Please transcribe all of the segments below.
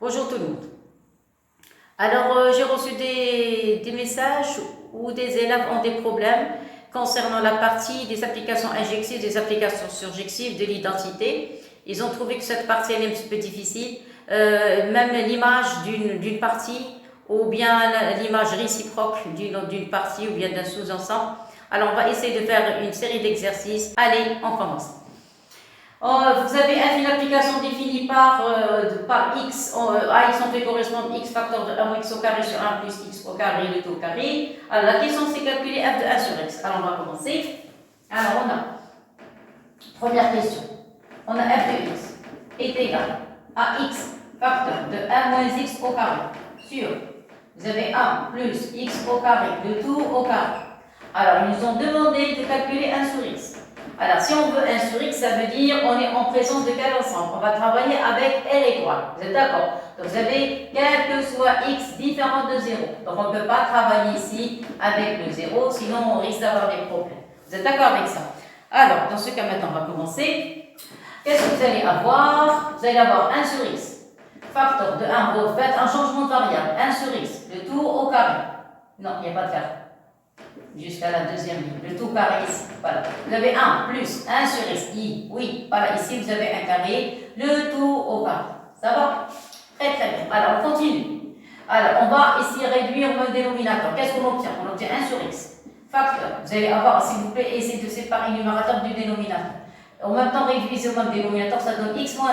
Bonjour tout le monde. Alors, j'ai reçu des messages où des élèves ont des problèmes concernant la partie des applications injectives, des applications surjectives, de l'identité. Ils ont trouvé que cette partie elle est un petit peu difficile. Même l'image d'une partie ou bien l'image réciproque d'une partie ou bien d'un sous-ensemble. Alors, on va essayer de faire une série d'exercices. Allez, on commence. Vous avez une application définie par x, ax en fait correspond x facteur de 1 x au carré sur 1 plus x au carré de tout au carré. Alors la question c'est calculer f de 1 sur x. Alors on va commencer. Alors on a, première question, on a f de x est égal à x facteur de 1 moins x au carré sur, vous avez 1 plus x au carré de tout au carré. Alors ils nous ont demandé de calculer 1 sur x. Alors, si on veut 1 sur x, ça veut dire on est en présence de quel ensemble? On va travailler avec L égale. Vous êtes d'accord? Donc, vous avez quel que soit x différent de 0. Donc, on ne peut pas travailler ici avec le 0, sinon on risque d'avoir des problèmes. Vous êtes d'accord avec ça? Alors, dans ce cas, maintenant, on va commencer. Qu'est-ce que vous allez avoir? Vous allez avoir 1 sur x. Facteur de 1, vous faites un changement de variable. 1 sur x, le tout au carré. Non, il n'y a pas de carré. Jusqu'à la deuxième ligne, le tout carré ici, voilà. Vous avez 1 plus 1 sur x, i, oui, voilà, ici vous avez un carré, le tout au carré. Ça va? Très très bien. Alors on continue. Alors on va ici réduire le dénominateur. Qu'est-ce qu'on obtient? On obtient 1 sur x. Facteur. Vous allez avoir, s'il vous plaît, essayez de séparer le numérateur du dénominateur. En même temps, réduisez au même dénominateur, ça donne x moins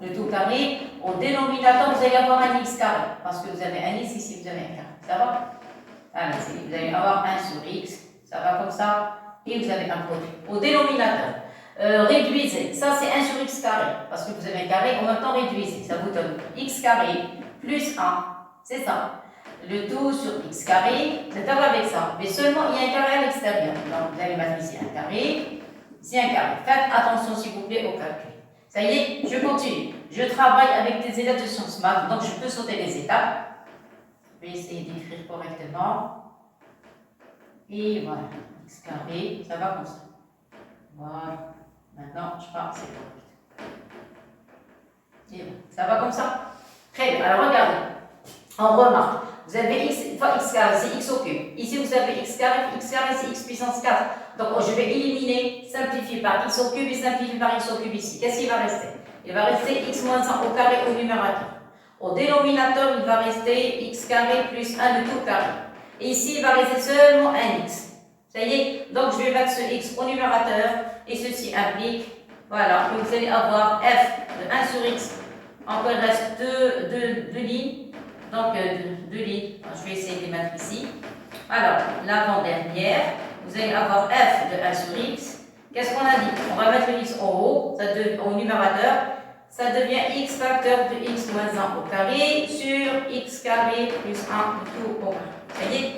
1. Le tout carré. Au dénominateur, vous allez avoir un x carré. Parce que vous avez un x ici, vous avez un carré. Ça va? Allez, vous allez avoir 1 sur x, ça va comme ça, et vous avez un produit. Au dénominateur, réduisez, ça c'est 1 sur x carré, parce que vous avez un carré, en même temps réduisez, ça vous donne x carré plus 1, c'est ça. Le tout sur x carré, vous êtes d'accord avec ça, mais seulement il y a un carré à l'extérieur. Donc vous allez mettre ici un carré, ici un carré. Faites attention s'il vous plaît au calcul. Ça y est, je continue. Je travaille avec des élèves de sciences maths, donc je peux sauter les étapes. Je vais essayer d'écrire correctement. Et voilà, x carré, ça va comme ça. Voilà. Maintenant, je pense que c'est correct. Et voilà, ça va comme ça. Très bien. Alors, regardez. On remarque. Vous avez x fois x carré, c'est x au cube. Ici, vous avez x carré c'est x puissance 4. Donc, je vais éliminer, simplifier par x au cube et simplifier par x au cube ici. Qu'est-ce qu'il va rester? Il va rester x moins 1 au carré au numérateur. Au dénominateur, il va rester x carré plus 1 de tout carré. Et ici, il va rester seulement un x. Ça y est? Donc, je vais mettre ce x au numérateur. Et ceci implique, voilà, que vous allez avoir f de 1 sur x. Encore, il reste deux lignes. Donc, deux lignes. Je vais essayer de les mettre ici. Alors, l'avant-dernière, vous allez avoir f de 1 sur x. Qu'est-ce qu'on a dit? On va mettre le x en haut, au numérateur. Ça devient x facteur de x moins 1 au carré sur x carré plus 1 tout au carré. Ça y est?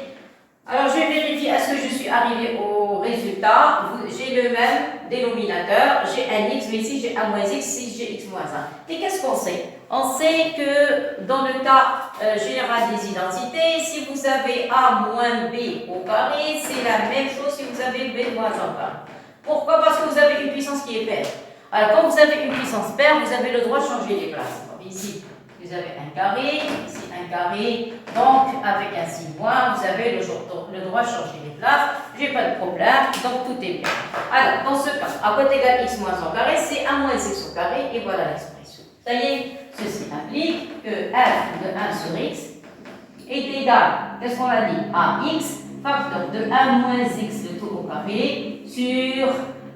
Alors, je vais vérifier est-ce que je suis arrivé au résultat. J'ai le même dénominateur. J'ai un x, mais ici j'ai un moins x, ici j'ai x moins 1. Et qu'est-ce qu'on sait? On sait que dans le cas général des identités, si vous avez a moins b au carré, c'est la même chose si vous avez b moins 1 au carré. Pourquoi? Parce que vous avez une puissance qui est paire. Alors, quand vous avez une puissance paire, vous avez le droit de changer les places. Donc, ici, vous avez un carré, ici un carré. Donc, avec un signe moins, vous avez le droit de changer les places. Je n'ai pas de problème, donc tout est bien. Alors, dans ce cas, a côté égal x moins 1 au carré, c'est 1 moins x au carré, et voilà l'expression. Ça y est, ceci implique que f de 1 sur x est égal, qu'est-ce qu'on a dit? À x facteur de 1 moins x de tout au carré sur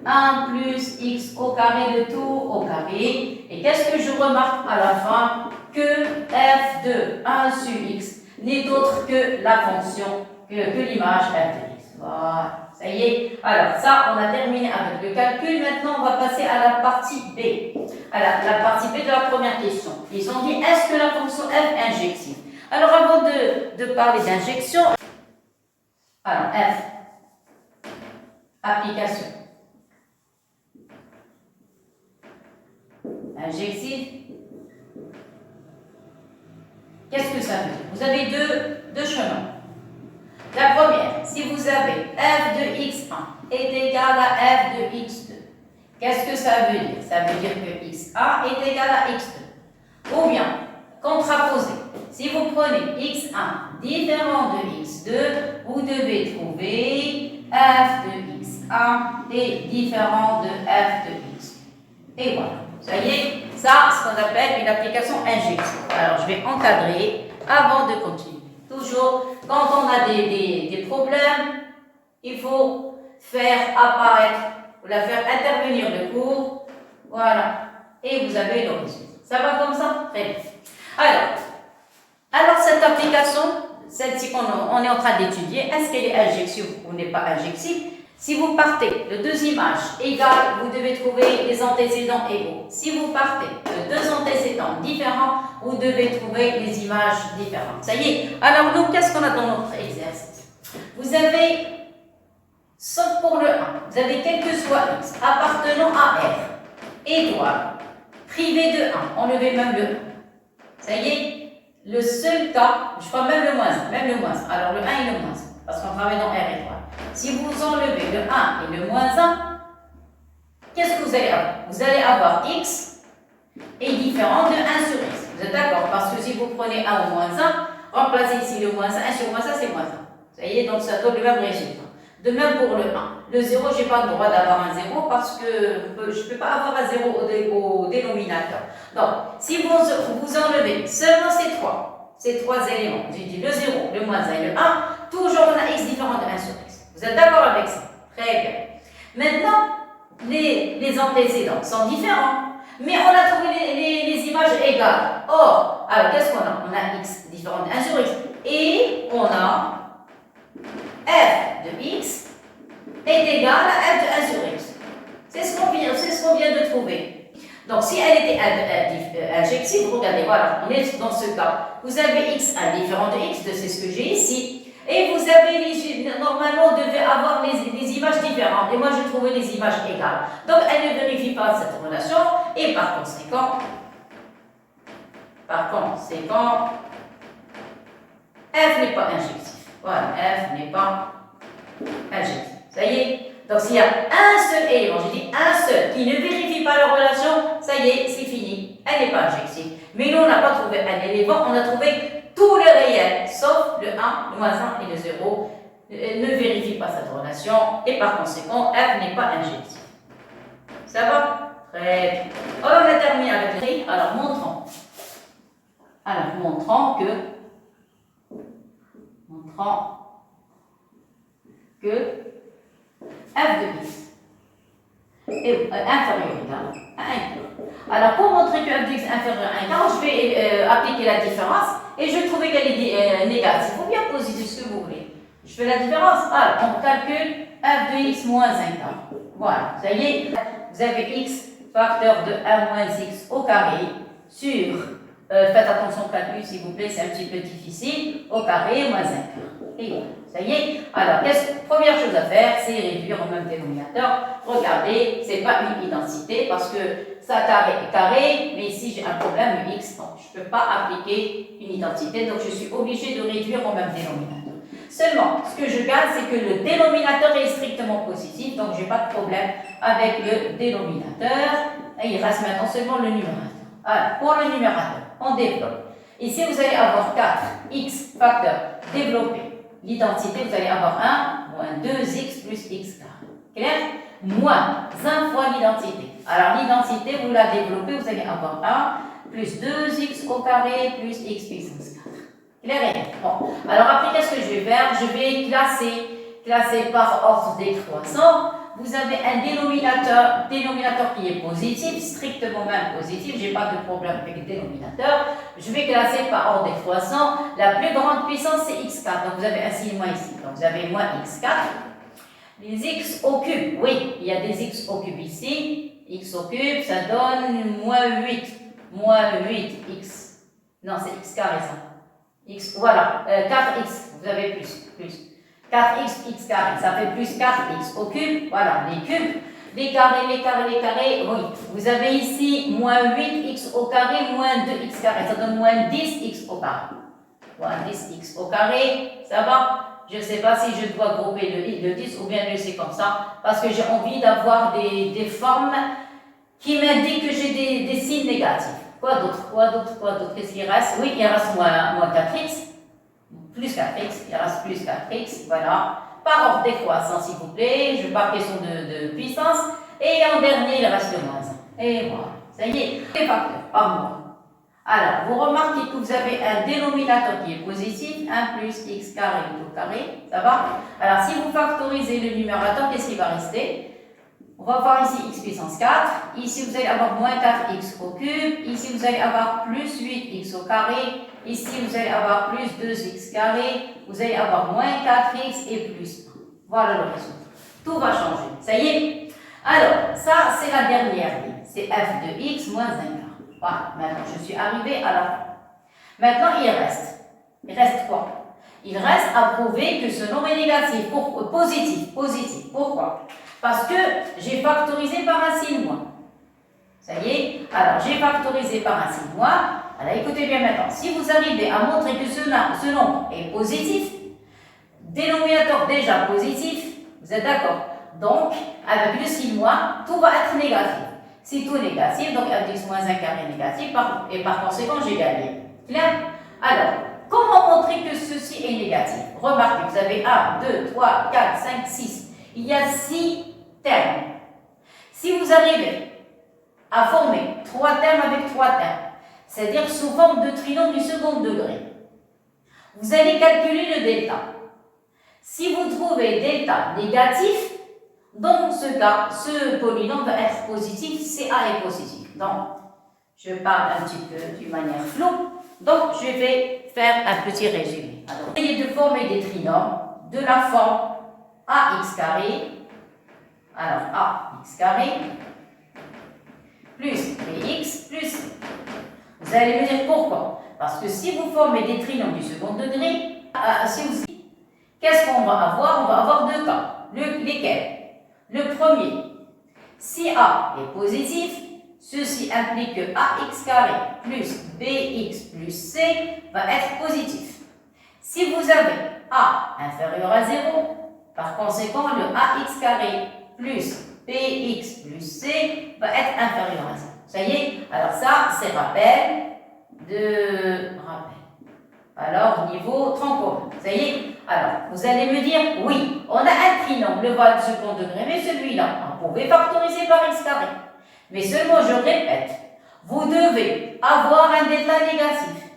1 plus x au carré de tout au carré. Et qu'est-ce que je remarque à la fin? Que f de 1 sur x n'est autre que la fonction, que l'image f de x. Voilà, ça y est. Alors ça, on a terminé avec le calcul. Maintenant, on va passer à la partie B. Alors, la partie B de la première question. Ils ont dit, est-ce que la fonction f est injective? Alors, avant de parler d'injection, alors f, application. Injectif. Qu'est-ce que ça veut dire? Vous avez deux chemins. La première, si vous avez f de x1 est égal à f de x2, qu'est-ce que ça veut dire? Ça veut dire que x1 est égal à x2. Ou bien, contraposé. Si vous prenez x1 différent de x2, vous devez trouver f de x1 est différent de f de x. Et voilà. Ça y est, ça, ce qu'on appelle une application injective. Alors, je vais encadrer avant de continuer. Toujours, quand on a des problèmes, il faut faire apparaître, ou la faire intervenir le cours. Voilà. Et vous avez le résultat. Ça va comme ça? Très bien. Alors cette application, celle-ci qu'on est en train d'étudier, est-ce qu'elle est injective ou n'est pas injective? Si vous partez de deux images égales, vous devez trouver les antécédents égaux. Si vous partez de deux antécédents différents, vous devez trouver les images différentes. Ça y est. Alors nous, qu'est-ce qu'on a dans notre exercice? Vous avez, sauf pour le 1, vous avez quel que soit x appartenant à R, étoile, privé de 1, enlevez même le 1. Ça y est, le seul cas, je crois même le moins 1, alors le 1 et le moins 1, parce qu'on travaille dans R étoile. Si vous enlevez le 1 et le moins 1, qu'est-ce que vous allez avoir? Vous allez avoir x est différent de 1 sur x. Vous êtes d'accord? Parce que si vous prenez 1 ou moins 1, remplacez ici le moins 1, 1 sur moins 1, c'est moins 1. Ça y est, donc ça donne le même résultat. De même pour le 1. Le 0, je n'ai pas le droit d'avoir un 0 parce que je ne peux pas avoir un 0 au dénominateur. Donc, si vous enlevez seulement ces trois éléments, j'ai dit le 0, le moins 1 et le 1, toujours on a x différent de 1 sur x. Vous êtes d'accord avec ça? Très bien. Maintenant, les antécédents sont différents, mais on a trouvé les images égales. Or, alors qu'est-ce qu'on a? On a x différent de 1 sur x et on a f de x est égal à f de 1 sur x. C'est ce qu'on vient de trouver. Donc, si elle était injective, regardez, voilà, on est dans ce cas. Vous avez x1 différent de x, c'est ce que j'ai ici. Et vous avez, normalement, on devait avoir les images différentes. Et moi, je trouvais les images égales. Donc, elle ne vérifie pas cette relation. Et par conséquent, f n'est pas injectif. Voilà, f n'est pas injectif. Ça y est. Donc, s'il y a un seul élément, je dis un seul, qui ne vérifie pas la relation, ça y est, c'est fini. Elle n'est pas injective. Mais nous, on n'a pas trouvé un élément, on a trouvé tous les réels, sauf le 1, le moins 1 et le 0, ne vérifie pas cette relation et par conséquent, f n'est pas injectif. Ça va? Très bien. Alors, on a terminé avec le tri. Alors, montrant que f de x est inférieur à 1. Alors, pour montrer que f de x est inférieur à 1, je vais appliquer la différence et je vais trouver qu'elle est négative ou bien positive, ce que vous voulez. Je fais la différence. Alors, on calcule f de x moins 1 quart. Voilà, ça y est, vous avez x facteur de 1 moins x au carré sur, faites attention au calcul s'il vous plaît, c'est un petit peu difficile, au carré moins 1 quart. Et voilà, ça y est. Alors, première chose à faire, c'est réduire au même dénominateur. Regardez, ce n'est pas une identité parce que ça carré est carré, mais ici j'ai un problème x, donc je ne peux pas appliquer une identité, donc je suis obligé de réduire au même dénominateur. Seulement, ce que je garde, c'est que le dénominateur est strictement positif, donc je n'ai pas de problème avec le dénominateur. Et il reste maintenant seulement le numérateur. Alors, pour le numérateur, on développe. Ici, vous allez avoir 4x facteur développé. L'identité, vous allez avoir 1 moins 2x plus x carré. Clair? Moins 1 fois l'identité. Alors, l'identité, vous la développez, vous allez avoir 1 plus 2x au carré plus x puissance 4. Clair? Bon. Alors, après, qu'est-ce que je vais faire? Je vais classer par ordre décroissant. Vous avez un dénominateur qui est positif, strictement même positif, je n'ai pas de problème avec le dénominateur. Je vais classer par ordre décroissant. La plus grande puissance, c'est x4. Donc, vous avez un signe moins ici. Donc, vous avez moins x4. Les x au cube, oui, il y a des x au cube ici. X au cube, ça donne moins 8. Moins 8x. Non, c'est x carré, ça. X, voilà, 4x, vous avez plus. 4x, x carré, ça fait plus 4x au cube, voilà, les cubes, les carrés, oui. Vous avez ici moins 8x au carré, moins 2x carré, ça donne moins 10x au carré. Moins 10x au carré, ça va? Je ne sais pas si je dois grouper le 10 ou bien le laisser comme ça, parce que j'ai envie d'avoir des formes qui m'indiquent que j'ai des signes négatifs. Quoi d'autre? Qu'est-ce qu'il reste? Oui, il reste moins 4x, plus 4x, il reste plus 4x, voilà. Par ordre décroissant, s'il vous plaît, je parle question de puissance. Et en dernier, il reste le moins 1. Et voilà, ça y est, les facteurs, par moins. Alors, vous remarquez que vous avez un dénominateur qui est positif, 1 plus x carré au carré, ça va? Alors, si vous factorisez le numérateur, qu'est-ce qui va rester? On va voir ici x puissance 4, ici vous allez avoir moins 4x au cube, ici vous allez avoir plus 8x au carré, ici vous allez avoir plus 2x carré, vous allez avoir moins 4x et plus 1. Voilà le résultat. Tout va changer, ça y est? Alors, ça c'est la dernière ligne, c'est f de x moins 1 quart. Voilà, maintenant je suis arrivé à la fin. Maintenant il reste quoi? Il reste à prouver que ce nombre est négatif, positif. Pourquoi? Parce que j'ai factorisé par un signe moins. Ça y est? Alors, j'ai factorisé par un signe moins. Alors, écoutez bien maintenant. Si vous arrivez à montrer que ce nombre est positif, dénominateur déjà positif, vous êtes d'accord? Donc, avec le signe moins, tout va être négatif. Si tout est négatif, donc f moins 1 carré est négatif, et par conséquent, j'ai gagné. Clair? Alors, comment montrer que ceci est négatif? Remarquez, vous avez 1, 2, 3, 4, 5, 6. Il y a 6 termes. Si vous arrivez à former 3 termes avec 3 termes, c'est-à-dire sous forme de trinôme du second degré, vous allez calculer le delta. Si vous trouvez delta négatif, dans ce cas, ce polynôme va être positif, CA est positif. Donc, je parle un petit peu d'une manière floue, donc je vais faire un petit résumé. Alors, essayez de former des trinômes de la forme ax carré. Alors, ax carré plus bx plus. Vous allez me dire pourquoi? Parce que si vous formez des trinômes du second degré, qu'est-ce qu'on va avoir? On va avoir deux cas. Lesquels? Le premier, si A est positif, ceci implique que ax carré plus bx plus c va être positif. Si vous avez A inférieur à 0, par conséquent, le ax carré plus bx plus c va être inférieur à 0. Ça y est? Alors ça, c'est rappel. Alors, niveau tronc commun. Ça y est? Alors, vous allez me dire, oui, on a un trinôme, le voile de second degré, mais celui-là, on pouvait factoriser par x carré. Mais seulement, je répète, vous devez avoir un delta négatif.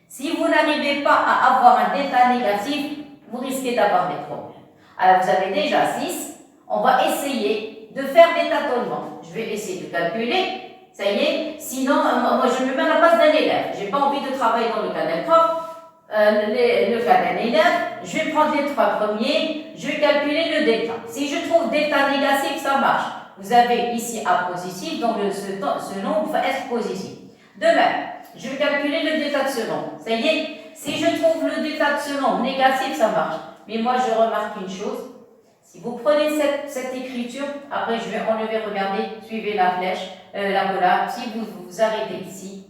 Si vous n'arrivez pas à avoir un delta négatif, vous risquez d'avoir des problèmes. Alors, vous avez déjà 6. On va essayer de faire des tâtonnements. Je vais essayer de calculer. Ça y est. Sinon, moi, je me mets à la place d'un élève. Je n'ai pas envie de travailler dans le cas d'un prof. Le cas d'un élève. Je vais prendre les 3 premiers. Je vais calculer le delta. Si je trouve delta négatif, ça marche. Vous avez ici A positif, donc ce nombre va être positif. De même, je vais calculer le delta de ce nombre. Ça y est. Si je trouve le delta de ce nombre négatif, ça marche. Mais moi, je remarque une chose. Si vous prenez cette écriture, après je vais enlever, regardez, suivez la flèche, la collab. Si vous arrêtez ici,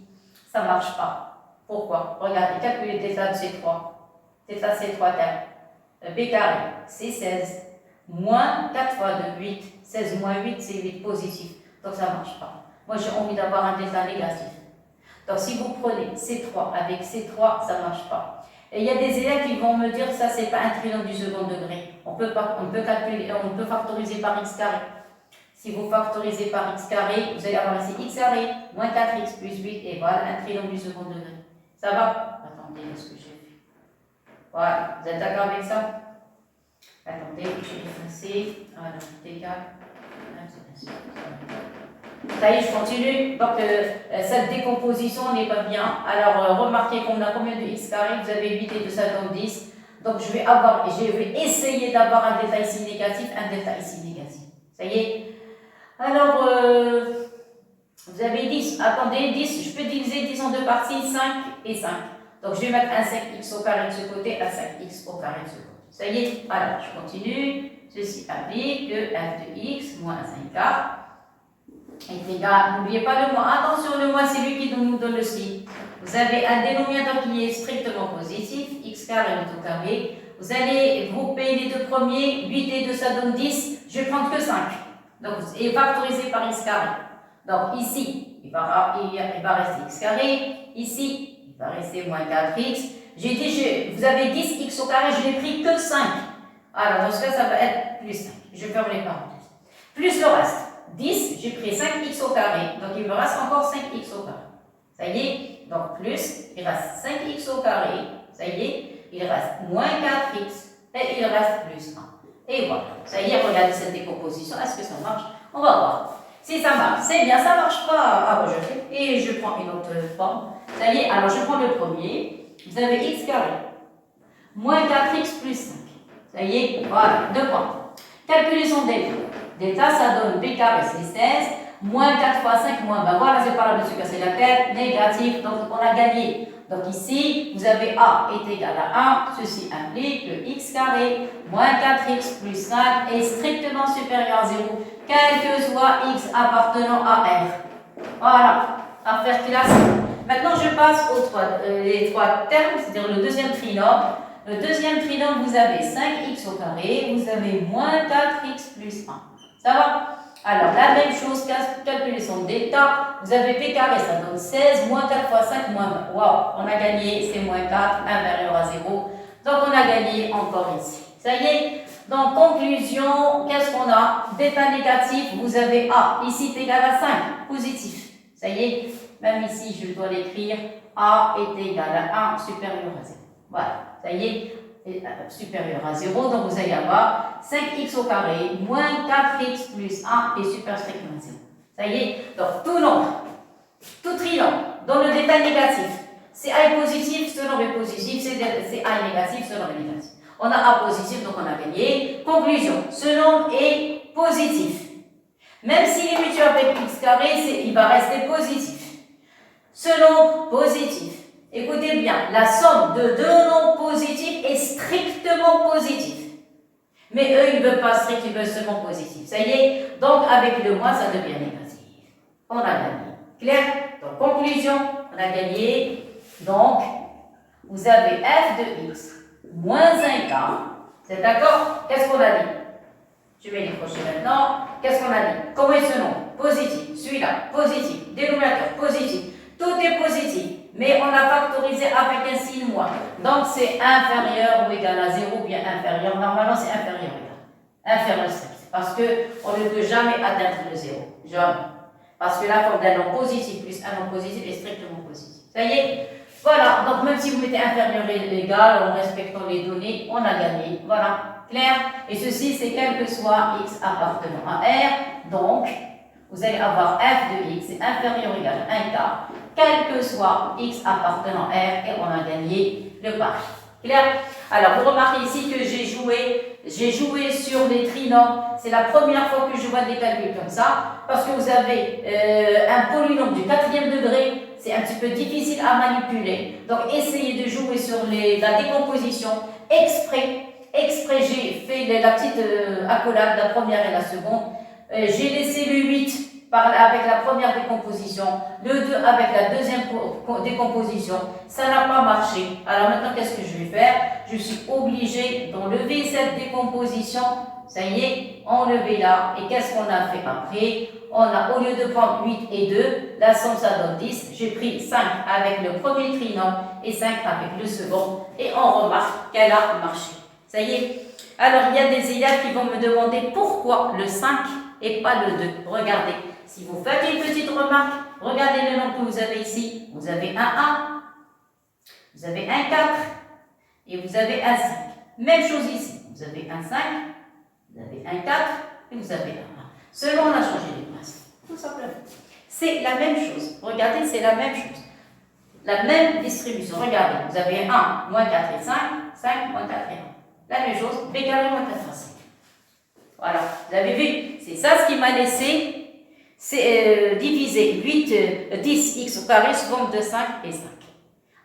ça ne marche pas. Pourquoi? Regardez, calculez delta de ces 3. Delta de ces 3 termes. B carré, c'est 16. Moins 4 fois 2, 8. 16 moins 8, c'est 8 positif. Donc ça ne marche pas. Moi, j'ai envie d'avoir un delta négatif. Donc si vous prenez C3 avec C3, ça ne marche pas. Et il y a des élèves qui vont me dire que ça, c'est pas un trinôme du second degré. On peut factoriser par x carré. Si vous factorisez par x carré, vous allez avoir ici x carré, moins 4x plus 8, et voilà, un trinôme du second degré. Ça va? Attendez, ce que j'ai fait. Voilà, vous êtes d'accord avec ça? Attendez, je vais effacer. Alors, égal. Ça y est, je continue. Donc, cette décomposition n'est pas bien. Alors, remarquez qu'on a combien de x carré? Vous avez 8 et 2, ça donne 10. Donc, je vais essayer d'avoir un delta ici négatif, un delta ici négatif. Ça y est? Alors, vous avez 10. Attendez, 10. Je peux diviser 10 en deux parties, 5 et 5. Donc, je vais mettre un 5x au carré de ce côté, un 5x au carré de ce côté. Ça y est? Alors, je continue. Ceci implique que f de x moins 5 quart est égal, n'oubliez pas le moins. Attention, le moins, c'est lui qui nous donne le signe. Vous avez un dénominateur qui est strictement positif, x carré au carré. Vous allez grouper les deux premiers, 8 et 2, ça donne 10. Je vais prendre que 5. Donc, et factoriser par x carré. Donc, ici, il va rester x carré. Ici, il va rester moins 4x. J'ai dit, vous avez 10x au carré, je n'ai pris que 5. Alors, dans ce cas, ça va être plus 5. Je ferme les parenthèses. Plus le reste. 10, j'ai pris 5x au carré. Donc, il me reste encore 5x au carré. Ça y est. Donc, plus, il reste 5x au carré. Ça y est. Il reste moins 4x. Et il reste plus 1. Et voilà. Ça y est, regardez cette décomposition. Est-ce que ça marche? On va voir. Si ça marche, c'est bien. Ça ne marche pas à rejeter. Et je prends une autre forme. Ça y est. Alors, je prends le premier. Vous avez x carré. Moins 4x plus 5. Ça y est. Voilà. 2 points. Calculer son delta. Delta, ça donne b carré, c'est 16. Moins 4 fois 5, moins 20. Voilà, c'est pas là de se casser la tête. Négatif. Donc, on a gagné. Donc ici, vous avez a est égal à 1. Ceci implique que x carré moins 4x plus 5 est strictement supérieur à 0, quel que soit x appartenant à R. Voilà, affaire classique. Maintenant, je passe aux les trois termes, c'est-à-dire le deuxième trinôme. Le deuxième trinôme, vous avez 5x au carré, vous avez moins 4x plus 1. Ça va? Alors, la même chose, calculer son delta. Vous avez p carré, ça donne 16, moins 4 fois 5, moins 20. Waouh, on a gagné, c'est moins 4, inférieur à 0. Donc, on a gagné encore ici. Ça y est? Donc, conclusion, qu'est-ce qu'on a? Delta négatif, vous avez A. Ici, c'est égal à 5, positif. Ça y est? Même ici, je dois l'écrire. A est égal à 1, supérieur à 0. Voilà, ça y est? Supérieur à 0, donc vous allez avoir 5x au carré moins 4x plus 1 est supérieur strictement à 0. Ça y est, donc tout nombre, tout trinôme dont le delta négatif, c'est A est positif, ce nombre est positif, c'est A est négatif, ce nombre est négatif. On a A positif, donc on a gagné. Conclusion, ce nombre est positif. Même s'il est mutuel avec x carré, il va rester positif. Ce nombre positif. Écoutez bien, la somme de deux nombres positifs est strictement positive. Mais eux, ils ne veulent pas strict, ils veulent seulement positif. Ça y est, donc avec le moins, ça devient négatif. On a gagné. Clair? Donc, conclusion, on a gagné. Donc, vous avez f de x moins 1k. C'est d'accord? Qu'est-ce qu'on a dit? Je vais décrocher maintenant. Qu'est-ce qu'on a dit? Comment est ce nombre? Positif. Celui-là, positif. Dénominateur, positif. Tout est positif. Mais on a factorisé avec un signe moins. Donc, c'est inférieur ou égal à 0 ou bien inférieur. Normalement, c'est inférieur ou égal. Inférieur strict. Parce qu'on ne peut jamais atteindre le 0. Jamais. Parce que la forme d'un nombre positif plus un nombre positif est strictement positif. Ça y est? Voilà. Donc, même si vous mettez inférieur et égal en respectant les données, on a gagné. Voilà. Clair? Et ceci, c'est quel que soit x appartenant à R. Donc, vous allez avoir f de x est inférieur ou égal à 1k. Quel que soit x appartenant à R, et on a gagné le pari. Clair? Alors, vous remarquez ici que j'ai joué sur les trinômes. C'est la première fois que je vois des calculs comme ça, parce que vous avez un polynôme du 4e degré, c'est un petit peu difficile à manipuler. Donc, essayez de jouer sur la décomposition exprès. J'ai fait la petite accolade, la première et la seconde. J'ai laissé le 8 avec la première décomposition, le 2 avec la deuxième décomposition. Ça n'a pas marché. Alors maintenant, qu'est-ce que je vais faire? Je suis obligée d'enlever cette décomposition. Ça y est, enlever là. Et qu'est-ce qu'on a fait après? On a, au lieu de prendre 8 et 2, la somme ça donne 10. J'ai pris 5 avec le premier trinôme et 5 avec le second. Et on remarque qu'elle a marché. Ça y est. Alors, il y a des élèves qui vont me demander pourquoi le 5 et pas le 2. Regardez. Si vous faites une petite remarque, regardez le nombre que vous avez ici. Vous avez un 1, vous avez un 4 et vous avez un 5. Même chose ici. Vous avez un 5, vous avez un 4 et vous avez un 1. Seulement, on a changé les principes. Tout simplement. C'est la même chose. Regardez, c'est la même chose. La même distribution. Regardez, vous avez 1, moins 4 et 5, 5, moins 4 et 1. La même chose, b carré moins 4 et 5. Voilà, vous avez vu, c'est ça ce qui m'a laissé. C'est diviser 10x au carré sous forme de 5 et 5.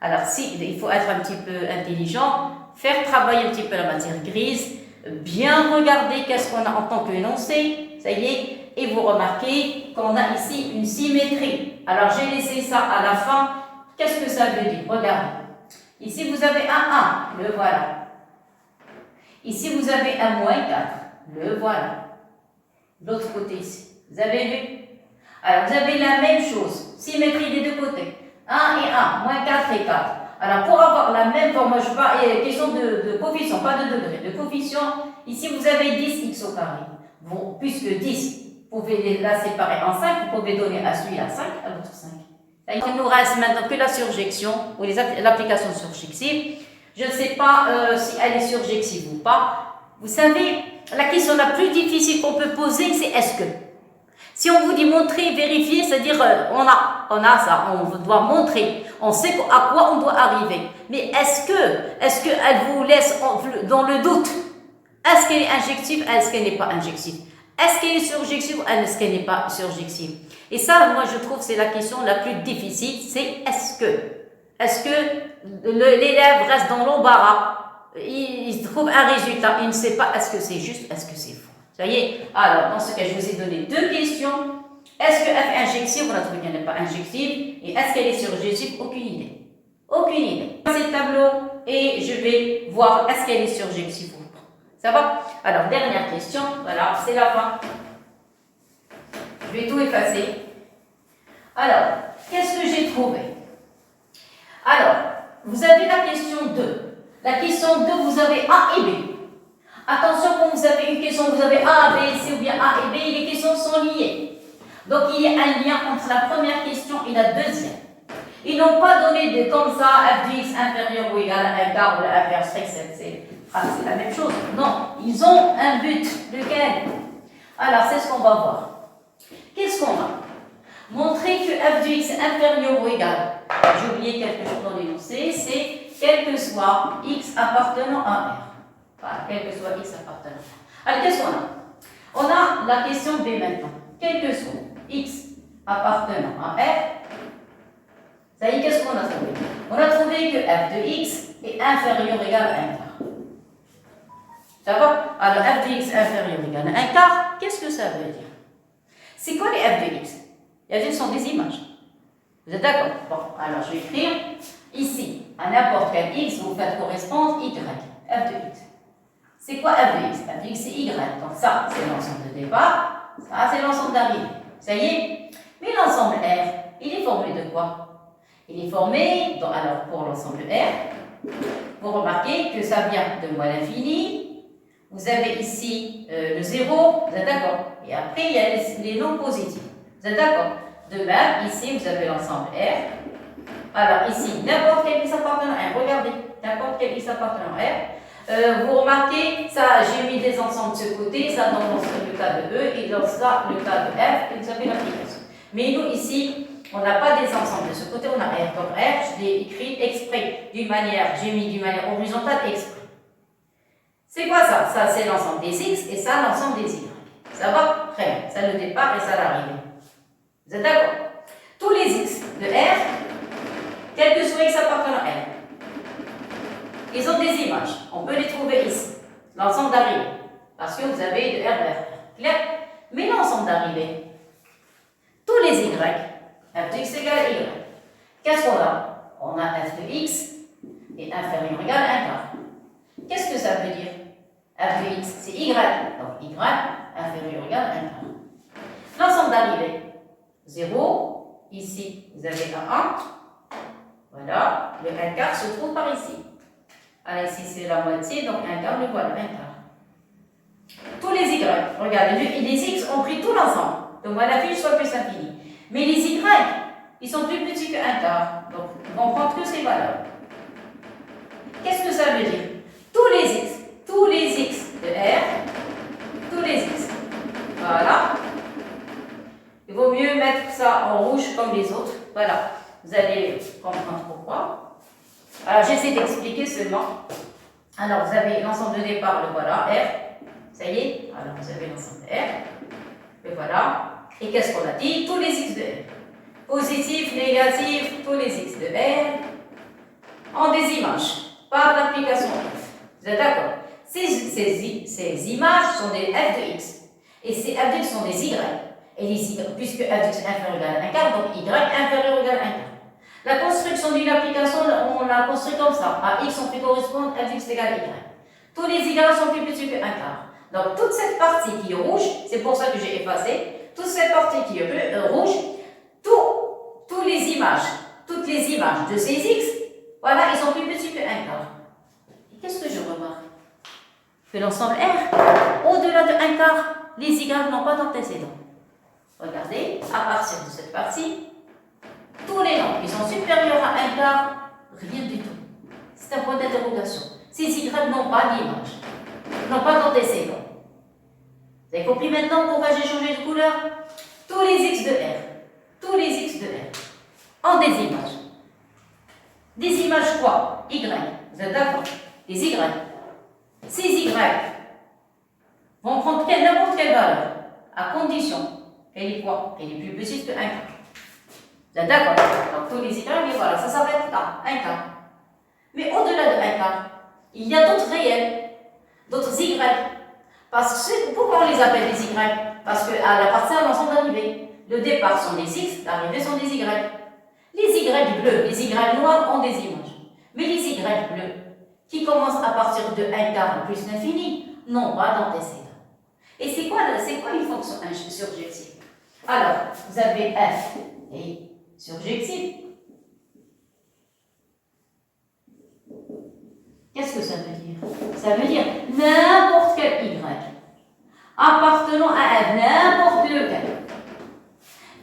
Alors, il faut être un petit peu intelligent, faire travailler un petit peu la matière grise, bien regarder qu'est-ce qu'on a en tant qu'énoncé, ça y est, et vous remarquez qu'on a ici une symétrie. Alors, j'ai laissé ça à la fin. Qu'est-ce que ça veut dire? Regardez. Ici, vous avez un 1, le voilà. Ici, vous avez un moins 4, le voilà. L'autre côté ici, vous avez vu? Alors, vous avez la même chose. symétrie des deux côtés. 1 et 1, moins 4 et 4. Alors, pour avoir la même forme, moi je parle, question de coefficient, pas de degré, de coefficient, ici vous avez 10x au carré. Bon, puisque 10, vous pouvez la séparer en 5, vous pouvez donner à celui-là 5, à l'autre 5. Il nous reste maintenant que la surjection, ou l'application surjective. Je ne sais pas si elle est surjective ou pas. Vous savez, la question la plus difficile qu'on peut poser, c'est est-ce que. Si on vous dit montrer, vérifier, c'est-à-dire on a ça, on doit montrer, on sait à quoi on doit arriver. Mais est-ce qu'elle vous laisse dans le doute? Est-ce qu'elle est injective? Est-ce qu'elle n'est pas injective? Est-ce qu'elle est surjective? Est-ce qu'elle n'est pas surjective? Et ça, moi, je trouve, c'est la question la plus difficile, c'est est-ce que? Est-ce que l'élève reste dans l'embarras? Il trouve un résultat, il ne sait pas est-ce que c'est juste, est-ce que c'est faux. Ça y est. Alors, dans ce cas, je vous ai donné deux questions. Est-ce qu'elle est injective? On a trouvé qu'elle n'est pas injective. Et est-ce qu'elle est surjective? Aucune idée. Aucune idée. C'est le tableau et je vais voir est-ce qu'elle est surjective ou pas. Ça va? Alors, dernière question. Voilà, c'est la fin. Je vais tout effacer. Alors, qu'est-ce que j'ai trouvé? Alors, vous avez la question 2. La question 2, vous avez A et B. Attention, quand vous avez une question, vous avez A, B, C ou bien A et B, les questions sont liées. Donc, il y a un lien entre la première question et la deuxième. Ils n'ont pas donné comme ça f de x inférieur ou égal à 1 quart ou l'inverse, c'est la même chose. Non, ils ont un but. Lequel? Alors, c'est ce qu'on va voir. Qu'est-ce qu'on a? Montrer que f de x inférieur ou égal, j'ai oublié quelque chose dans l'énoncé, c'est quel que soit x appartenant à R. Voilà, quel que soit x appartenant à R. Alors, qu'est-ce qu'on a? On a la question B maintenant. Quel que soit x appartenant à R, ça y est, qu'est-ce qu'on a trouvé? On a trouvé que f de x est inférieur ou égal à 1 quart. Ça va? Alors, f de x inférieur ou égal à 1 quart, qu'est-ce que ça veut dire? C'est quoi les f de x? Les f de x sont des images. Vous êtes d'accord? Bon, alors je vais écrire ici, à n'importe quel x, vous faites correspondre y, f de x. C'est quoi f de x? F de x, c'est y. Donc ça, c'est l'ensemble de départ, ça, c'est l'ensemble d'arrivée. Ça y est? Mais l'ensemble R, il est formé de quoi? Il est formé, alors pour l'ensemble R, vous remarquez que ça vient de moins l'infini. Vous avez ici le 0, vous êtes d'accord? Et après, il y a les nombres positifs. Vous êtes d'accord? De même, ici, vous avez l'ensemble R. Alors, ici, n'importe quel x appartenant à R. Regardez, n'importe quel x appartenant à R. Vous remarquez, ça, j'ai mis des ensembles de ce côté, ça dans le cas de E, et dans ça, le cas de F, et vous avez l'application. Mais nous, ici, on n'a pas des ensembles. De ce côté, on a R. Donc, R, je l'ai écrit exprès, d'une manière, j'ai mis d'une manière horizontale exprès. C'est quoi ça? Ça, c'est l'ensemble des x, et ça, l'ensemble des y. Ça va? Très bien. Ça, le départ, et ça, l'arrivée. Vous êtes d'accord? Tous les x de R, quel que soit x appartenant à R, ils ont des images. On peut les trouver ici. L'ensemble d'arrivée. Parce que vous avez de R vers R. Clair? Mais l'ensemble d'arrivée, tous les y, f de x égale y. Qu'est-ce qu'on a? On a f de x est inférieur ou égal à 1 quart. Qu'est-ce que ça veut dire? F de x, c'est y. Donc y inférieur ou égal à 1 quart. L'ensemble d'arrivée, 0. Ici, vous avez un 1. Voilà. Le 1 quart se trouve par ici. Alors ici, c'est la moitié, donc 1 quart, le voilà, 1 quart. Tous les y, regardez, les x ont pris tout l'ensemble. Donc, la fiche soit plus infinie. Mais les y, ils sont plus petits que 1 quart. Donc, ils vont prendre que ces valeurs. Qu'est-ce que ça veut dire? Tous les x de R, tous les x. Voilà. Il vaut mieux mettre ça en rouge comme les autres. Voilà. Vous allez comprendre pourquoi. Alors, j'essaie d'expliquer seulement. Alors, vous avez l'ensemble de départ, le voilà, R. Ça y est. Alors, vous avez l'ensemble R. Le voilà. Et qu'est-ce qu'on a dit? Tous les x de R. Positif, négatif, tous les x de R. En des images. Par l'application F. Vous êtes d'accord? Ces images sont des f de x. Et ces f de x sont des y. Et les y, puisque f de x est inférieur ou égal à 1 quart, donc y inférieur ou égal à 1 quart. La construction d'une application, on la construit comme ça. À x, on fait correspondre f de x égale à y. Tous les y sont plus petits que 1 quart. Donc toute cette partie qui est rouge, c'est pour ça que j'ai effacé, toute cette partie qui est rouge, tous toutes les images de ces x, voilà, ils sont plus petits que 1 quart. Et qu'est-ce que je remarque? Que l'ensemble R, au-delà de 1 quart, les y n'ont pas d'antécédents. Regardez, à partir de cette partie, tous les nombres qui sont supérieurs à 1 quart, rien du tout. C'est un point d'interrogation. Ces y n'ont pas d'image, n'ont pas d'antécédents. Vous avez compris maintenant pourquoi j'ai changé de couleur? Tous les x de R ont des images. Des images quoi? Y. Vous êtes d'accord? Des Y. Ces Y vont prendre n'importe quelle valeur, à condition qu'elle est quoi? Qu'elle est plus petite que 1 quart. Vous êtes d'accord? Donc tous les Y, voilà, ça s'arrête là, 1 quart. Mais au-delà de 1 quart, il y a d'autres réels, d'autres Y. Parce que, pourquoi on les appelle des Y? Parce qu'à la partie à l'ensemble d'arrivée. Le départ sont des X, l'arrivée sont des Y. Les Y bleus, les Y noirs ont des images. Mais les Y bleus, qui commencent à partir de 1 quart plus l'infini, n'ont pas d'antécédents. Et c'est quoi une fonction surjective? Alors, vous avez f et surjective. Qu'est-ce que ça veut dire? Ça veut dire n'importe quel y appartenant à f, n'importe lequel.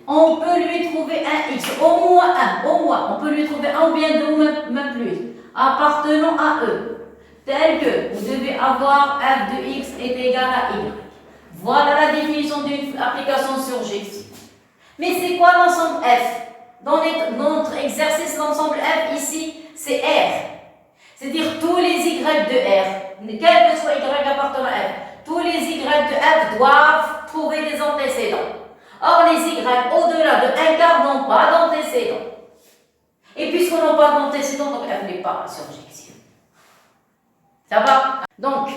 On peut lui trouver un x, au moins un, on peut lui trouver un ou bien deux ou même plus, appartenant à e, tel que vous devez avoir f de x est égal à y. Voilà la définition d'une application surjective. Mais c'est quoi l'ensemble f? Dans notre exercice, l'ensemble f ici, c'est R. C'est-à-dire tous les y de R, quel que soit y appartenant à f, tous les y de f doivent trouver des antécédents. Or, les y au-delà de 1 quart n'ont pas d'antécédents. Et puisqu'on n'a pas d'antécédents, donc f n'est pas surjective. Ça va? Donc,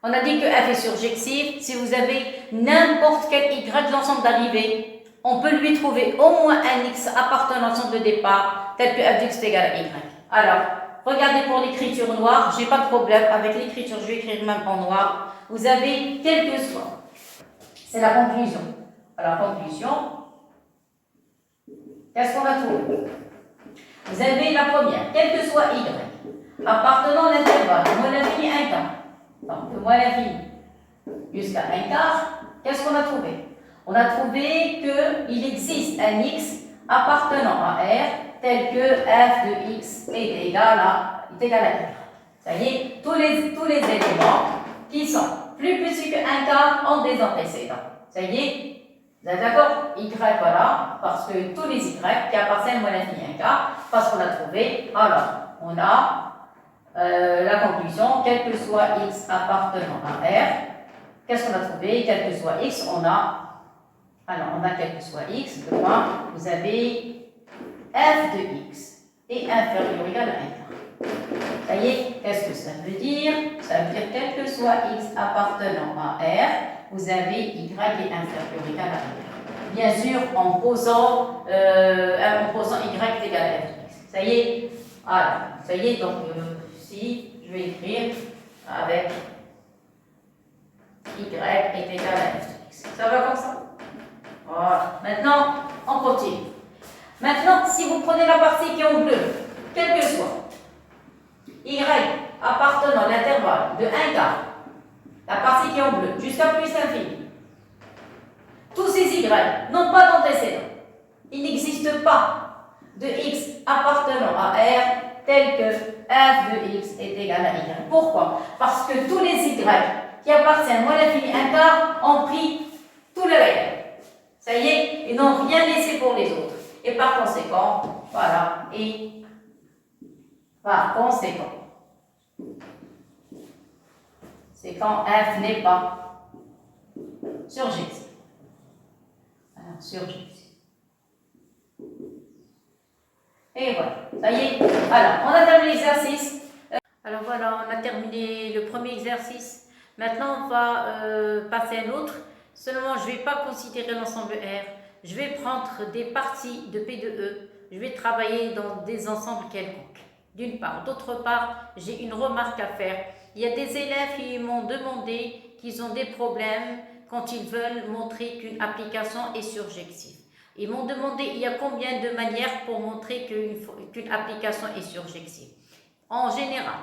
on a dit que f est surjective. Si vous avez n'importe quel y de l'ensemble d'arrivée, on peut lui trouver au moins un x appartenant à l'ensemble de départ, tel que f de x est égal à y. Alors, regardez pour l'écriture noire, j'ai pas de problème avec l'écriture, je vais écrire même en noir. Vous avez quel que soit. C'est la conclusion. Alors, conclusion, qu'est-ce qu'on a trouvé? Vous avez la première, quel que soit y, appartenant à l'intervalle de moins l'infini 1 quart, donc de moins l'infini jusqu'à 1 quart, qu'est-ce qu'on a trouvé? On a trouvé qu'il existe un x appartenant à R tel que f de x est égal à y. Ça y est, tous les éléments qui sont plus petits que 1 quart ont des antécédents. Ça y est? Vous êtes d'accord? Y, voilà, parce que tous les y qui appartiennent à l'infini 1 quart, parce qu'on a trouvé, alors, on a la conclusion, quel que soit x appartenant à R, qu'est-ce qu'on a trouvé? Quel que soit x, on a quel que soit x, de point, vous avez f de x est inférieur ou égal à 1 quart. Ça y est, qu'est-ce que ça veut dire? Ça veut dire quel que soit x appartenant à R, vous avez y est inférieur ou égal à 1 quart. Bien sûr, en posant y est égal à f de x. Ça y est, voilà. Ça y est, donc si je vais écrire avec y est égal à f de x. Ça va comme ça? Voilà. Maintenant, on continue. Maintenant, si vous prenez la partie qui est en bleu, quel que soit y appartenant à l'intervalle de 1 quart, la partie qui est en bleu, jusqu'à plus l'infini, tous ces y n'ont pas d'antécédents. Il n'existe pas de x appartenant à R tel que f de x est égal à y. Pourquoi? Parce que tous les y qui appartiennent à l'infini 1 quart ont pris tout le réel. Ça y est, ils n'ont rien laissé pour les autres. Et par conséquent, voilà, et par conséquent, c'est quand f n'est pas surjectif. Alors, surjectif. Et voilà, ça y est. Alors, on a terminé l'exercice. Alors voilà, on a terminé le premier exercice. Maintenant, on va passer à un autre. Seulement, je ne vais pas considérer l'ensemble R. Je vais prendre des parties de P de E. Je vais travailler dans des ensembles quelconques. D'une part. D'autre part, j'ai une remarque à faire. Il y a des élèves qui m'ont demandé qu'ils ont des problèmes quand ils veulent montrer qu'une application est surjective. Ils m'ont demandé il y a combien de manières pour montrer qu'une application est surjective. En général,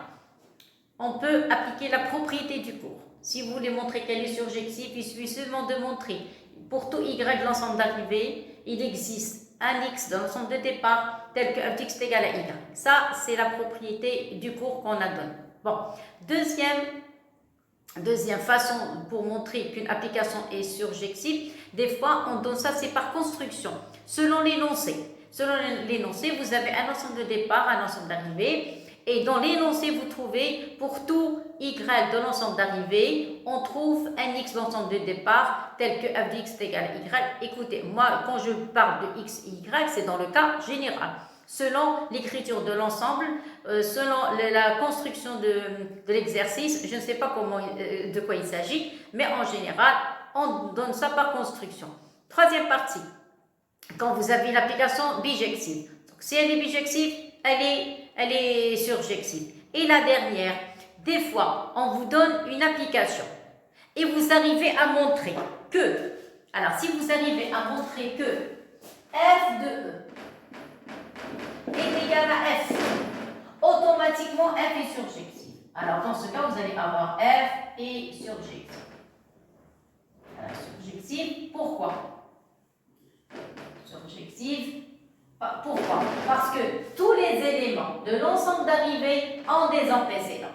on peut appliquer la propriété du cours. Si vous voulez montrer qu'elle est surjective, il suffit seulement de montrer pour tout y de l'ensemble d'arrivée, il existe un x dans l'ensemble de départ tel que f est égal à y. Ça, c'est la propriété du cours qu'on a donné. Bon, deuxième façon pour montrer qu'une application est surjective, des fois on donne ça, c'est par construction, selon l'énoncé. Selon l'énoncé, vous avez un ensemble de départ, un ensemble d'arrivée, et dans l'énoncé, vous trouvez pour tout y de l'ensemble d'arrivée, on trouve un x dans l'ensemble de départ tel que f de x est égal à y. Écoutez, moi, quand je parle de x et y, c'est dans le cas général. Selon l'écriture de l'ensemble, selon la construction de l'exercice, je ne sais pas de quoi il s'agit, mais en général, on donne ça par construction. Troisième partie, quand vous avez une application bijective. Donc, si elle est bijective, elle est surjective. Et la dernière, des fois, on vous donne une application et vous arrivez à montrer que, alors si vous arrivez à montrer que f de e est égal à f, automatiquement f est surjective. Alors dans ce cas, vous allez avoir f est surjective. Alors, surjective, pourquoi? Surjective, pourquoi? Parce que tous les éléments de l'ensemble d'arrivée ont des antécédents.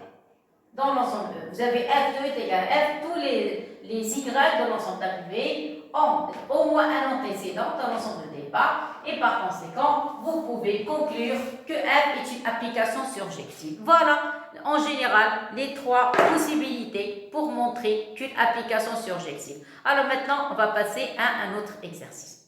Dans l'ensemble, vous avez f de est égal à f, tous les y de l'ensemble d'arrivée ont au moins un antécédent dans l'ensemble de départ et par conséquent, vous pouvez conclure que f est une application surjective. Voilà, en général, les trois possibilités pour montrer qu'une application surjective. Alors maintenant, on va passer à un autre exercice.